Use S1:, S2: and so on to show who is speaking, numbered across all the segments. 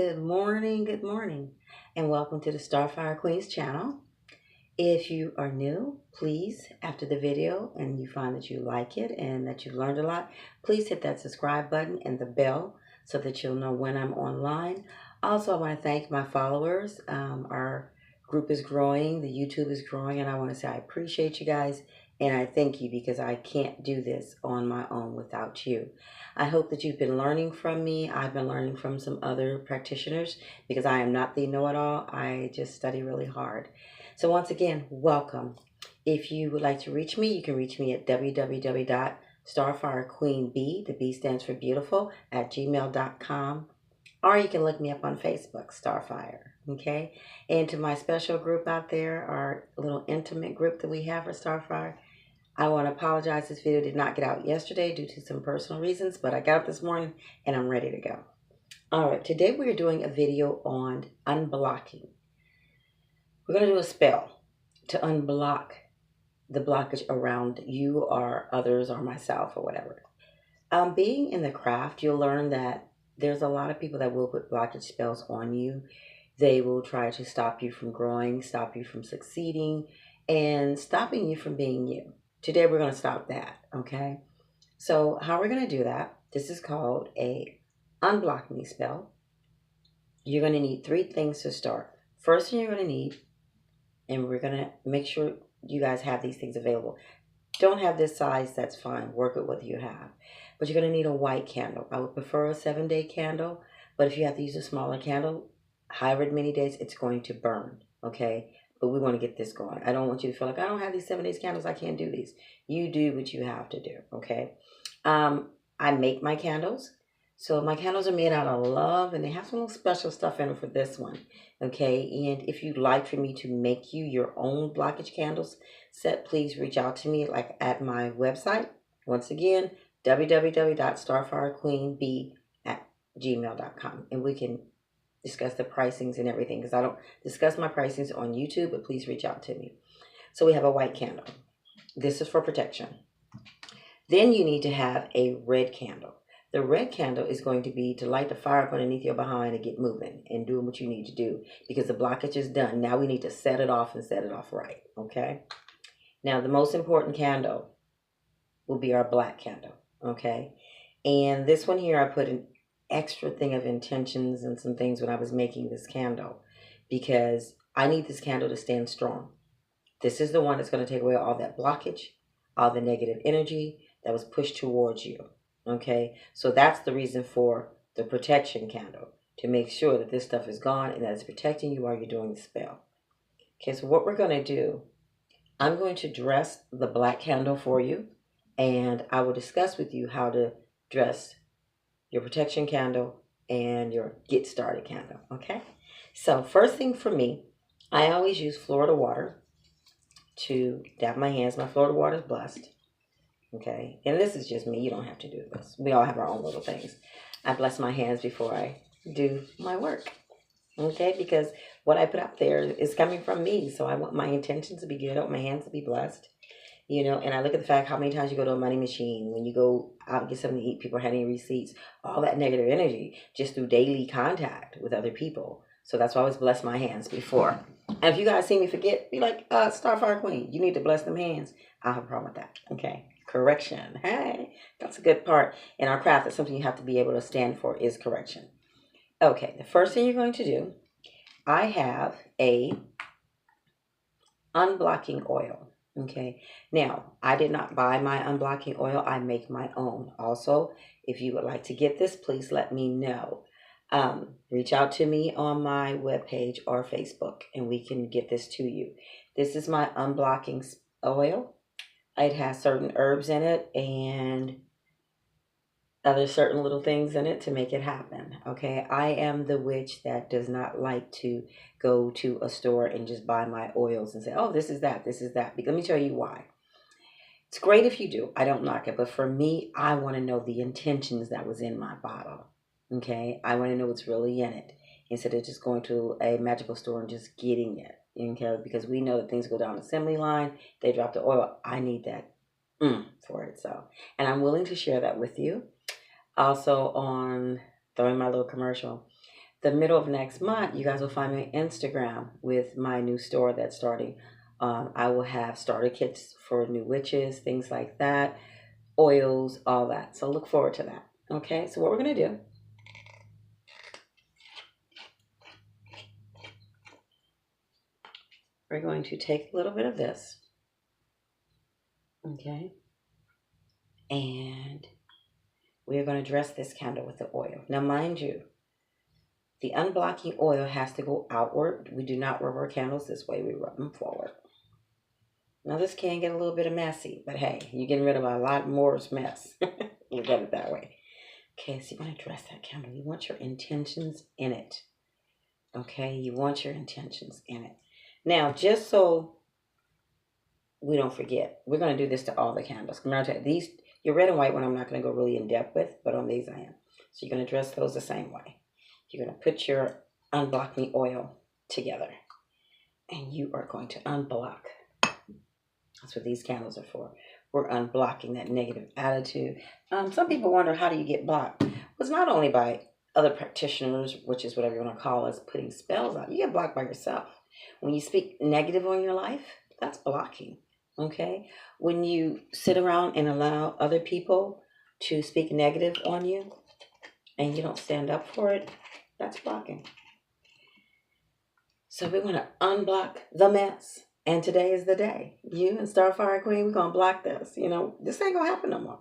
S1: good morning, and welcome to the Starfire Queens channel. If you are new, please, after the video and you find that you like it and that you've learned a lot, please hit that subscribe button and the bell so that you'll know when I'm online. Also, I want to thank my followers. Our group is growing, the YouTube is growing, and I want to say I appreciate you guys and I thank you because I can't do this on my own without you. I hope that you've been learning from me. I've been learning from some other practitioners because I am not the know-it-all. I just study really hard. So once again, welcome. If you would like to reach me, you can reach me at www.starfirequeenb, the B stands for beautiful, at gmail.com. Or you can look me up on Facebook, Starfire, okay? And to my special group out there, our little intimate group that we have for Starfire, I want to apologize. This video did not get out yesterday due to some personal reasons, but I got up this morning and I'm ready to go. All right, today we're doing a video on unblocking. We're going to do a spell to unblock the blockage around you or others or myself or whatever. Being in the craft, you'll learn that there's a lot of people that will put blockage spells on you. They will try to stop you from growing, stop you from succeeding, and stopping you from being you. Today we're going to stop that, okay? So how we're going to do that, this is called a unblocking spell. You're going to need 3 things to start. First thing you're going to need, and we're going to make sure you guys have these things available. Don't have this size, that's fine. Work with what you have. But you're going to need a white candle. I would prefer a 7-day candle, but if you have to use a smaller candle, however many days, it's going to burn, okay? But we want to get this going. I don't want you to feel like, I don't have these 7 days candles, I can't do these. You do what you have to do, okay? I make my candles. So my candles are made out of love, and they have some little special stuff in them for this one, okay? And if you'd like for me to make you your own blockage candles set, please reach out to me like at my website. Once again, www.starfirequeenb@gmail.com, and we can discuss the pricings and everything, because I don't discuss my pricings on YouTube, but please reach out to me. So we have a white candle. This is for protection. Then you need to have a red candle. The red candle is going to be to light the fire up underneath your behind and get moving and doing what you need to do, because the blockage is done. Now we need to set it off and set it off right, okay? Now the most important candle will be our black candle, okay? And this one here, I put an extra thing of intentions and some things when I was making this candle, because I need this candle to stand strong. This is the one that's going to take away all that blockage, all the negative energy that was pushed towards you, okay? So that's the reason for the protection candle, to make sure that this stuff is gone and that it's protecting you while you're doing the spell. Okay, so what we're going to do, I'm going to dress the black candle for you, and I will discuss with you how to dress your protection candle and your get started candle, okay? So first thing for me, I always use Florida water to dab my hands. My Florida water is blessed, okay? And this is just me. You don't have to do this. We all have our own little things. I bless my hands before I do my work, okay? Because what I put out there is coming from me, so I want my intentions to be good. I want my hands to be blessed. You know, and I look at the fact how many times you go to a money machine, when you go out and get something to eat, people handing receipts, all that negative energy just through daily contact with other people. So that's why I always bless my hands before. And if you guys see me forget, be like, Starfire Queen, you need to bless them hands. I don't have a problem with that, okay? Correction. Hey, that's a good part. In our craft, that's something you have to be able to stand for, is correction. Okay, the first thing you're going to do, I have a unblocking oil. Okay, now I did not buy my unblocking oil. I make my own. Also, if you would like to get this, please let me know. Reach out to me on my webpage or Facebook, and we can get this to you. This is my unblocking oil. It has certain herbs in it and other certain little things in it to make it happen, okay? I am the witch that does not like to go to a store and just buy my oils and say, oh, this is that, this is that. But let me tell you why. It's great if you do. I don't knock it. But for me, I want to know the intentions that was in my bottle, okay? I want to know what's really in it instead of just going to a magical store and just getting it, okay? Because we know that things go down the assembly line. They drop the oil. I need that for it. So, and I'm willing to share that with you. Also on, throwing my little commercial, the middle of next month, you guys will find me on Instagram with my new store that's starting. I will have starter kits for new witches, things like that, oils, all that. So look forward to that. Okay, so what we're going to do, we're going to take a little bit of this, okay, and we're going to dress this candle with the oil. Now, mind you, the unblocking oil has to go outward. We do not rub our candles this way. We rub them forward. Now, this can get a little bit messy, but hey, you're getting rid of a lot more mess. Look at it that way. Okay, so you want to dress that candle. You want your intentions in it. Okay, you want your intentions in it. Now, just so we don't forget, we're going to do this to all the candles. Remember, these, your red and white one, I'm not going to go really in depth with, but on these I am. So you're going to dress those the same way. You're going to put your unblocking oil together, and you are going to unblock. That's what these candles are for. We're unblocking that negative attitude. Some people wonder, how do you get blocked? Well, it's not only by other practitioners, which is whatever you want to call us, putting spells out. You get blocked by yourself. When you speak negative on your life, that's blocking. Okay? When you sit around and allow other people to speak negative on you and you don't stand up for it, that's blocking. So we're going to unblock the mess. And today is the day. You and Starfire Queen, we're going to block this. You know, this ain't going to happen no more.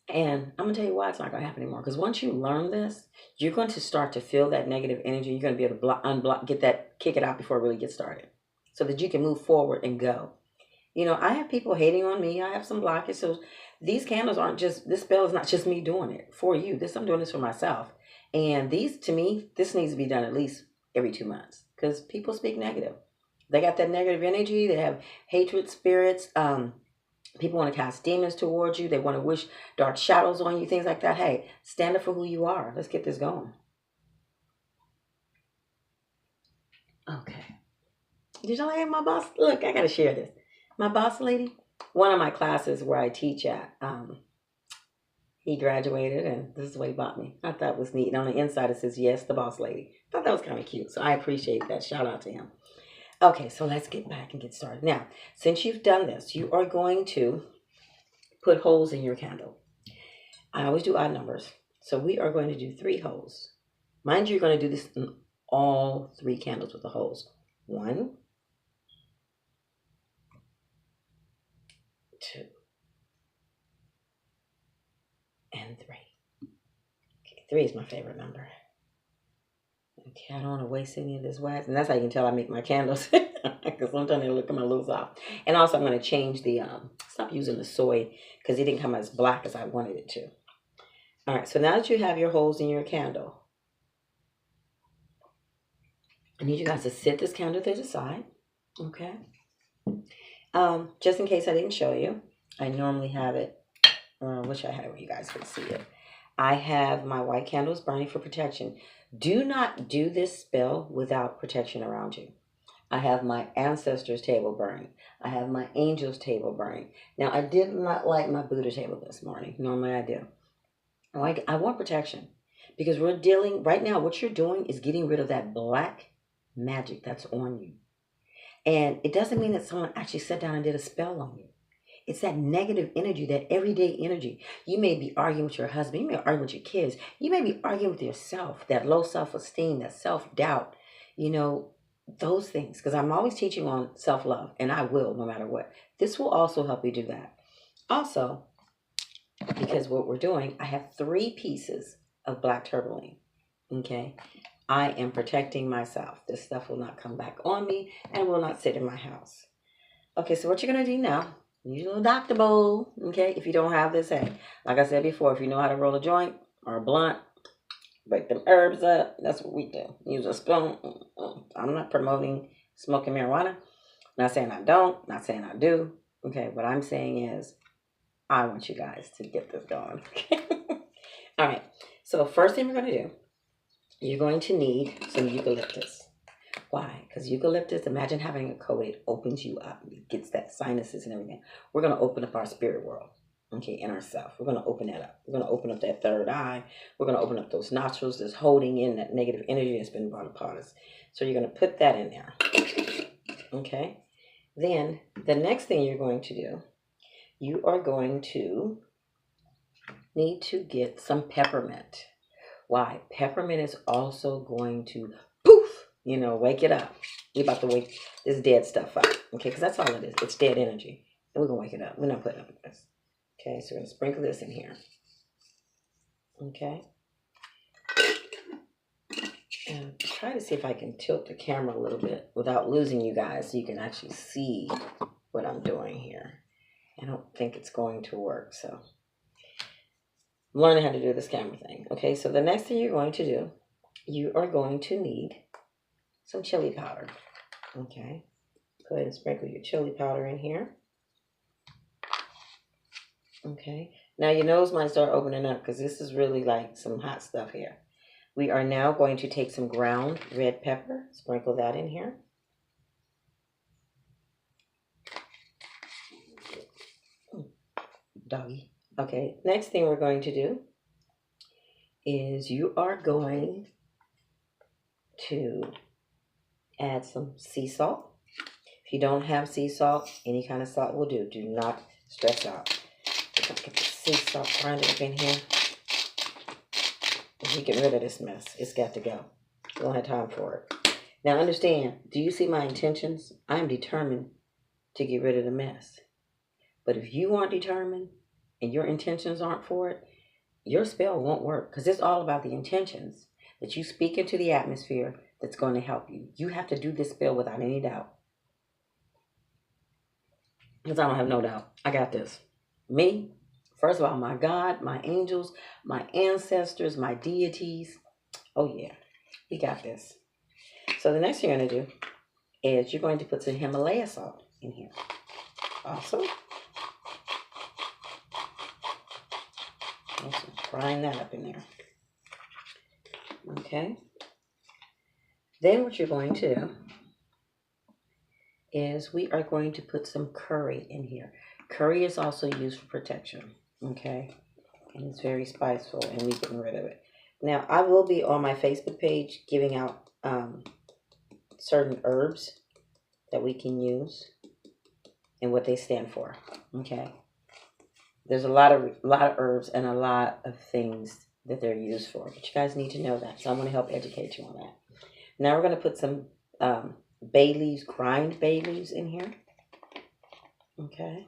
S1: And I'm going to tell you why it's not going to happen anymore. Because once you learn this, you're going to start to feel that negative energy. You're going to be able to unblock, kick it out before it really gets started. So that you can move forward and go. You know, I have people hating on me. I have some blockage. So these candles aren't just, this spell is not just me doing it for you. I'm doing this for myself. And these, to me, this needs to be done at least every 2 months, because people speak negative. They got that negative energy. They have hatred spirits. People want to cast demons towards you. They want to wish dark shadows on you, things like that. Hey, stand up for who you are. Let's get this going. Okay. Did y'all hear my boss? Look, I got to share this. My boss lady, one of my classes where I teach at, he graduated, and this is what he bought me. I thought it was neat. And on the inside, it says, yes, the boss lady. I thought that was kind of cute, so I appreciate that. Shout out to him. Okay, so let's get back and get started. Now, since you've done this, you are going to put holes in your candle. I always do odd numbers, so we are going to do 3 holes. Mind you, you're going to do this in all 3 candles with the holes. 1, 2, and 3. Okay, 3 is my favorite number. Okay, I don't want to waste any of this wax. And that's how you can tell I make my candles. Because sometimes they look a little soft. And also I'm going to change the, stop using the soy, because it didn't come as black as I wanted it to. All right, so now that you have your holes in your candle, I need you guys to sit this candle to the side. Okay. Just in case I didn't show you, I normally have it, I wish I had it where you guys could see it. I have my white candles burning for protection. Do not do this spell without protection around you. I have my ancestors' table burning. I have my angels' table burning. Now, I did not light my Buddha table this morning. Normally I do. I want protection, because we're dealing, right now, what you're doing is getting rid of that black magic that's on you. And it doesn't mean that someone actually sat down and did a spell on you. It's that negative energy, that everyday energy. You may be arguing with your husband. You may be arguing with your kids. You may be arguing with yourself, that low self-esteem, that self-doubt, you know, those things. Because I'm always teaching on self-love, and I will no matter what. This will also help you do that. Also, because what we're doing, I have 3 pieces of black tourmaline, okay? I am protecting myself. This stuff will not come back on me and will not sit in my house. Okay, so what you're going to do now, use a little Dr. Bowl, okay? If you don't have this, hey, like I said before, if you know how to roll a joint or a blunt, break them herbs up, that's what we do. Use a spoon. I'm not promoting smoking marijuana. Not saying I don't, not saying I do. Okay, what I'm saying is I want you guys to get this going. All right, so first thing we're going to do, you're going to need some eucalyptus. Why? Because eucalyptus, imagine having a cold, it opens you up. It gets that sinuses and everything. We're going to open up our spirit world. okay, in ourselves. We're going to open that up. We're going to open up that third eye. We're going to open up those nostrils that's holding in that negative energy that's been brought upon us. So you're going to put that in there. Okay. Then the next thing you're going to do, you are going to need to get some peppermint. Why? Peppermint is also going to poof, wake it up. We're about to wake this dead stuff up. Okay, because that's all it is. It's dead energy. And we're going to wake it up. We're not putting up with this. Okay, so we're going to sprinkle this in here. Okay. And try to see if I can tilt the camera a little bit without losing you guys so you can actually see what I'm doing here. I don't think it's going to work, so I'm learning how to do this camera thing. Okay, so the next thing you're going to do, you are going to need some chili powder. Okay, go ahead and sprinkle your chili powder in here. Okay, now your nose might start opening up because this is really like some hot stuff here. We are now going to take some ground red pepper, sprinkle that in here. Doggy. Okay, next thing we're going to do is you are going to add some sea salt. If you don't have sea salt, any kind of salt will do. Do not stress out. We're going to get the sea salt grinded up in here. We get rid of this mess. It's got to go. We don't have time for it. Now understand, do you see my intentions? I'm determined to get rid of the mess. But if you aren't determined and your intentions aren't for it, your spell won't work, because it's all about the intentions that you speak into the atmosphere that's going to help you. You have to do this spell without any doubt. Because I don't have no doubt. I got this. Me, first of all, my God, my angels, my ancestors, my deities. Oh yeah, we got this. So the next thing you're going to do is you're going to put some Himalaya salt in here. Awesome. Also frying that up in there. Okay. Then what you're going to do is we are going to put some curry in here. Curry is also used for protection. Okay. And it's very spiceful, and we're getting rid of it. Now, I will be on my Facebook page giving out certain herbs that we can use and what they stand for. Okay. There's a lot of herbs and a lot of things that they're used for. But you guys need to know that. So I'm going to help educate you on that. Now we're going to put some bay leaves, grind bay leaves in here. Okay.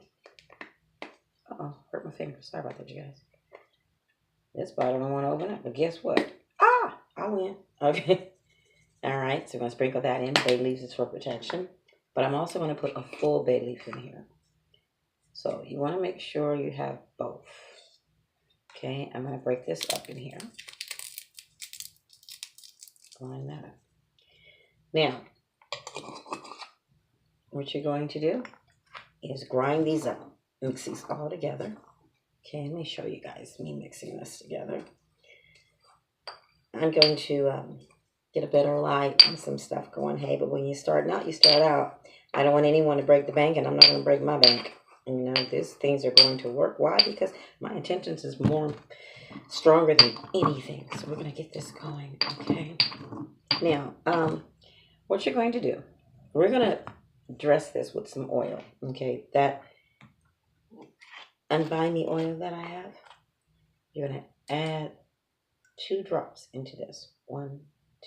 S1: Uh-oh, hurt my finger. Sorry about that, you guys. This bottle don't want to open up, but guess what? Ah, I win. Okay. All right, so we're going to sprinkle that in. Bay leaves is for protection. But I'm also going to put a full bay leaf in here. So you want to make sure you have both. Okay, I'm going to break this up in here. Line that up. Now, what you're going to do is grind these up. Mix these all together. Okay, let me show you guys me mixing this together. I'm going to get a better light and some stuff going. Hey, but when you're starting out, you start out. I don't want anyone to break the bank, and I'm not going to break my bank. These things are going to work. Why? Because my intentions is more stronger than anything. So we're going to get this going, okay? Now, what you're going to do, we're going to dress this with some oil, okay? That unbind the oil that I have. You're going to add 2 drops into this. 1,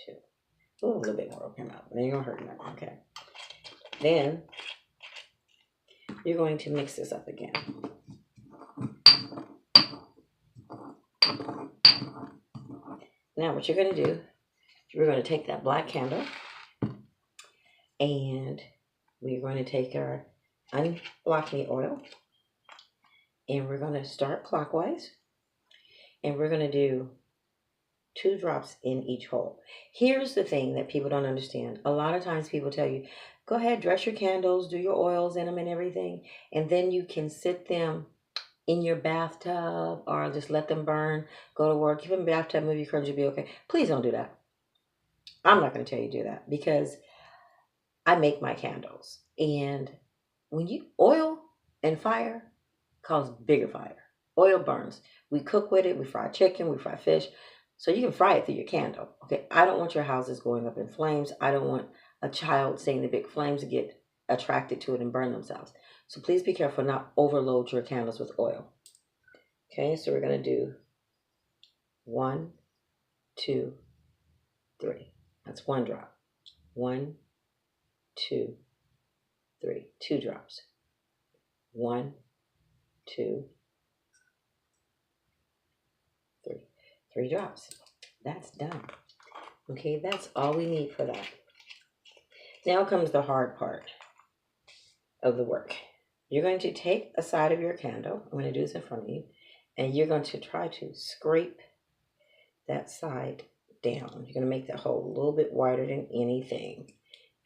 S1: 2. Ooh, a little bit more will come out. Then you're going to hurt nothing, okay? Then you're going to mix this up again. Now what you're going to do, we're going to take that black candle and we're going to take our unblocking oil and we're going to start clockwise and we're going to do 2 drops in each hole. Here's the thing that people don't understand. A lot of times people tell you, go ahead, dress your candles, do your oils in them and everything, and then you can sit them in your bathtub or just let them burn, go to work, keep them in the bathtub, move your curtains, you'll be okay. Please don't do that. I'm not going to tell you to do that because I make my candles. And when you oil and fire cause bigger fire. Oil burns. We cook with it. We fry chicken. We fry fish. So you can fry it through your candle. Okay. I don't want your houses going up in flames. I don't want a child seeing the big flames to get attracted to it and burn themselves. So please be careful not overload your candles with oil. Okay. So we're going to do 1, 2, 3. That's 1 drop. 1, 2, 3. 2 drops. 1, 2, 3. 3 drops. That's done. Okay, that's all we need for that. Now comes the hard part of the work. You're going to take a side of your candle. I'm going to do this in front of you. And you're going to try to scrape that side down. You're going to make that hole a little bit wider than anything.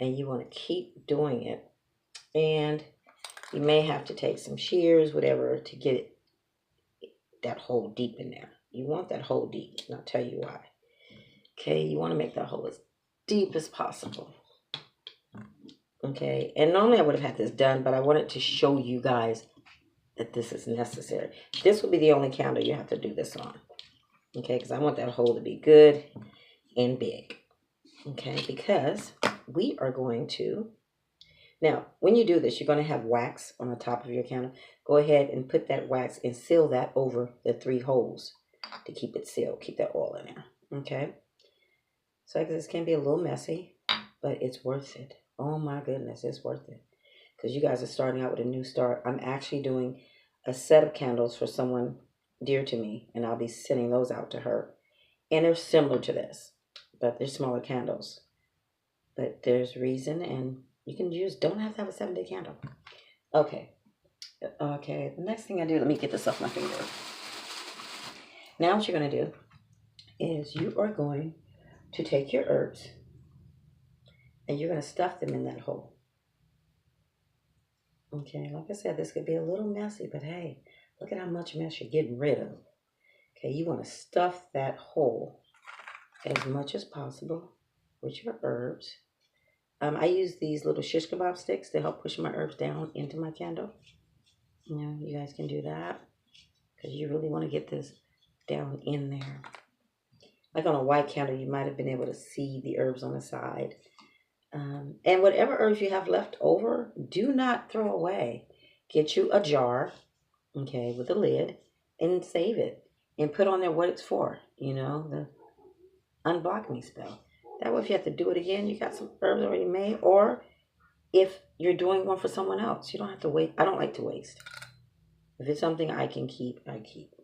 S1: And you want to keep doing it. And you may have to take some shears, whatever, to get it, that hole deep in there. You want that hole deep, and I'll tell you why. Okay, you want to make that hole as deep as possible. Okay, and normally I would have had this done, but I wanted to show you guys that this is necessary. This will be the only candle you have to do this on. Okay, because I want that hole to be good and big. Okay, because we are going to... Now, when you do this, you're going to have wax on the top of your candle. Go ahead and put that wax and seal that over the 3 holes to keep it sealed. Keep that oil in there. Okay? So this can be a little messy, but it's worth it. Oh my goodness, it's worth it. Because you guys are starting out with a new start. I'm actually doing a set of candles for someone dear to me, and I'll be sending those out to her. And they're similar to this, but they're smaller candles. But there's reason, and you can use, don't have to have a 7-day candle. Okay. Okay, the next thing I do, let me get this off my finger. Now what you're going to do is you are going to take your herbs and you're going to stuff them in that hole. Okay, like I said, this could be a little messy, but hey, look at how much mess you're getting rid of. Okay, you want to stuff that hole as much as possible with your herbs. I use these little shish kebab sticks to help push my herbs down into my candle. You know, you guys can do that because you really want to get this down in there. Like on a white candle, you might have been able to see the herbs on the side. And whatever herbs you have left over, do not throw away. Get you a jar, okay, with a lid, and save it. And put on there what it's for, you know, the Unblocking Spell. That way if you have to do it again, you got some herbs already made. Or if you're doing one for someone else, you don't have to wait. I don't like to waste. If it's something I can keep, I keep.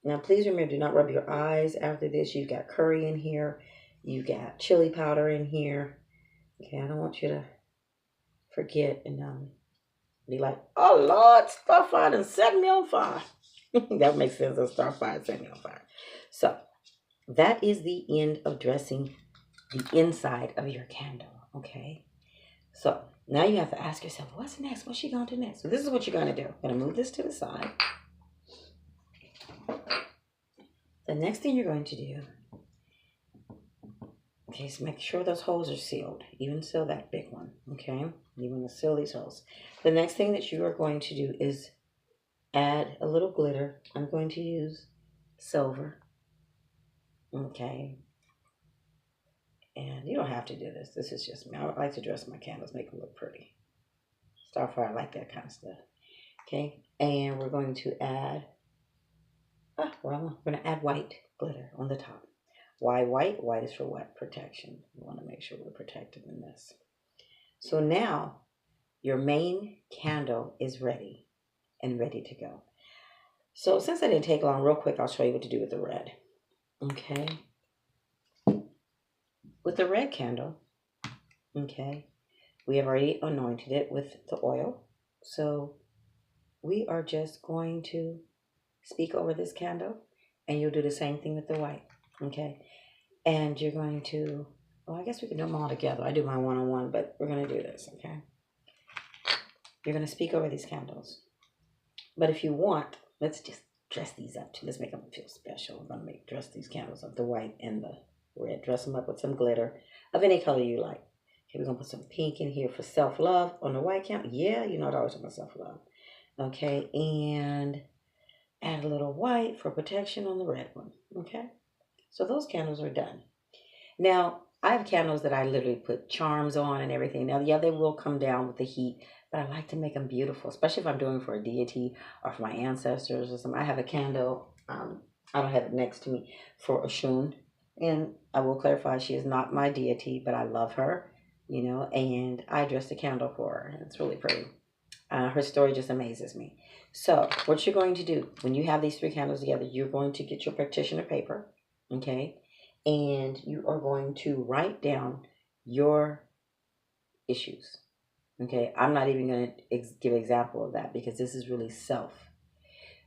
S1: Now, please remember, do not rub your eyes after this. You've got curry in here. You've got chili powder in here. Okay, I don't want you to forget and be like, oh, Lord, star fire and set me on fire. That makes sense, a star fire and set me on fire. So, that is the end of dressing the inside of your candle, okay? So, now you have to ask yourself, what's next? What's she going to do next? So, this is what you're going to do. I'm going to move this to the side. The next thing you're going to do, okay, so make sure those holes are sealed. Even seal that big one, okay? You want to seal these holes. The next thing that you are going to do is add a little glitter. I'm going to use silver, okay? And you don't have to do this. This is just me. I like to dress my candles, make them look pretty. Starfire, I like that kind of stuff, okay? And we're going to add, we're going to add white glitter on the top. Why white? White is for what? Protection. We want to make sure we're protected in this. So now your main candle is ready and ready to go. So since I didn't take long, real quick, I'll show you what to do with the red. Okay. With the red candle, okay, we have already anointed it with the oil. So we are just going to speak over this candle, and you'll do the same thing with the white. Okay, and you're going to, well, I guess we can do them all together. I do my one-on-one, but we're going to do this, okay? You're going to speak over these candles. But if you want, let's just dress these up too. Let's make them feel special. We're going to dress these candles up, the white and the red. Dress them up with some glitter of any color you like. Okay, we're going to put some pink in here for self-love on the white candle. Yeah, you know I always talk about self-love. Okay, and Add a little white for protection on the red one. Okay? So those candles are done. Now, I have candles that I literally put charms on and everything. Now, yeah, they will come down with the heat, but I like to make them beautiful, especially if I'm doing for a deity or for my ancestors or something. I have a candle, I don't have it next to me, for Oshun. And I will clarify, she is not my deity, but I love her, and I dressed a candle for her. It's really pretty. Her story just amazes me. So, what you're going to do when you have these three candles together, you're going to get your practitioner paper, okay? And you are going to write down your issues, okay? I'm not even going to give an example of that because this is really self.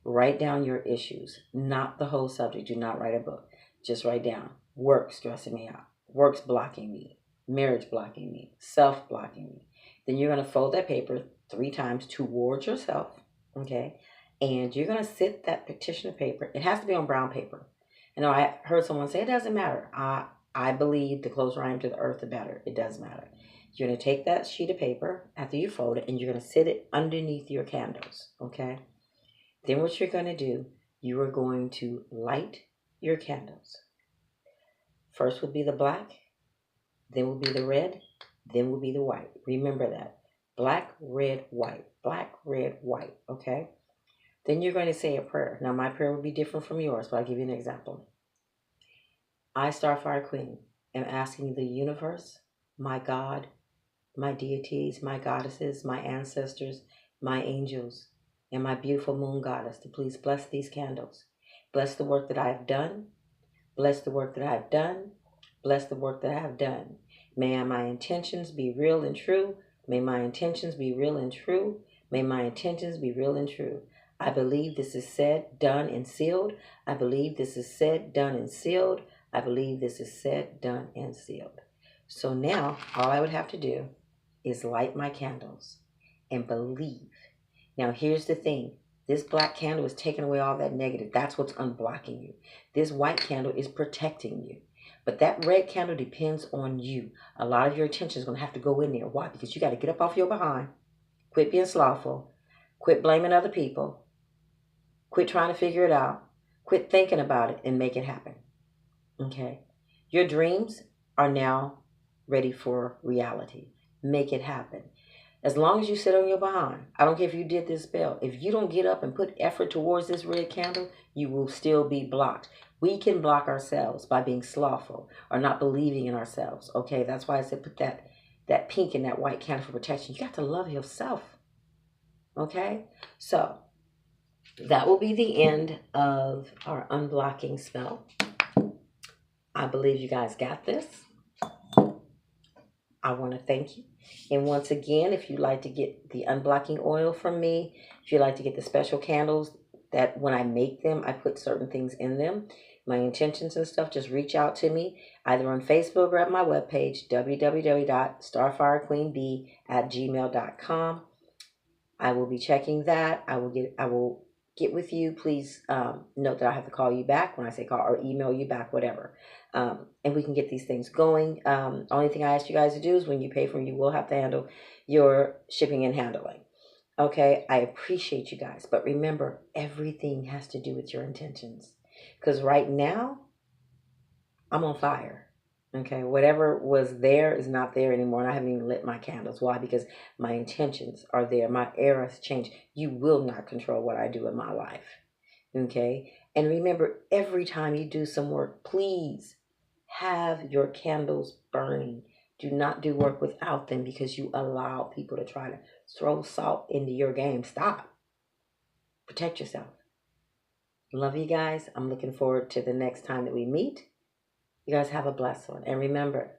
S1: Write down your issues, not the whole subject. Do not write a book. Just write down work stressing me out, work's blocking me, marriage blocking me, self blocking me. Then you're going to fold that paper 3 times towards yourself, okay? And you're going to sit that petition paper. It has to be on brown paper. I know I heard someone say it doesn't matter. I believe the closer I am to the earth, the better. It does matter. You're going to take that sheet of paper after you fold it, and you're going to sit it underneath your candles, okay? Then what you're going to do, you are going to light your candles. First would be the black, then will be the red, then will be the white. Remember that. Black, red, white. Black, red, white. Okay? Then you're going to say a prayer. Now, my prayer will be different from yours, but I'll give you an example. I, Starfire Queen, am asking the universe, my God, my deities, my goddesses, my ancestors, my angels, and my beautiful moon goddess to please bless these candles. Bless the work that I have done. Bless the work that I have done. Bless the work that I have done. May my intentions be real and true. May my intentions be real and true. May my intentions be real and true. I believe this is said, done, and sealed. I believe this is said, done, and sealed. I believe this is said, done, and sealed. So now, all I would have to do is light my candles and believe. Now, here's the thing. This black candle is taking away all that negative. That's what's unblocking you. This white candle is protecting you. But that red candle depends on you. A lot of your attention is going to have to go in there. Why? Because you got to get up off your behind. Quit being slothful. Quit blaming other people. Quit trying to figure it out. Quit thinking about it and make it happen. Okay? Your dreams are now ready for reality. Make it happen. As long as you sit on your behind, I don't care if you did this spell. If you don't get up and put effort towards this red candle, you will still be blocked. We can block ourselves by being slothful or not believing in ourselves. Okay, that's why I said put that pink and that white candle for protection. You got to love yourself. Okay, so that will be the end of our unblocking spell. I believe you guys got this. I want to thank you. And once again, if you'd like to get the unblocking oil from me, if you'd like to get the special candles that when I make them, I put certain things in them, my intentions and stuff, just reach out to me either on Facebook or at my webpage, www.starfirequeenb@gmail.com. I will be checking that. I will get with you. Please note that I have to call you back when I say call or email you back, whatever. And we can get these things going. Only thing I ask you guys to do is when you pay for them, you will have to handle your shipping and handling. Okay, I appreciate you guys. But remember, everything has to do with your intentions. Because right now, I'm on fire. Okay, whatever was there is not there anymore. And I haven't even lit my candles. Why? Because my intentions are there. My era's changed. You will not control what I do in my life. Okay, and remember, every time you do some work, please have your candles burning. Do not do work without them because you allow people to try to throw salt into your game. Stop. Protect yourself. Love you guys. I'm looking forward to the next time that we meet. You guys have a blessed one. And remember,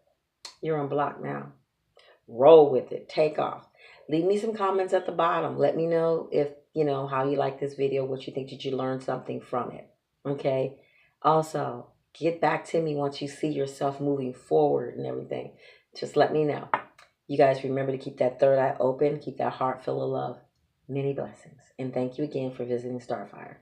S1: you're on block now. Roll with it. Take off. Leave me some comments at the bottom. Let me know if, how you like this video, what you think. Did you learn something from it? Okay? Also, get back to me once you see yourself moving forward and everything. Just let me know. You guys remember to keep that third eye open. Keep that heart full of love. Many blessings. And thank you again for visiting Starfire.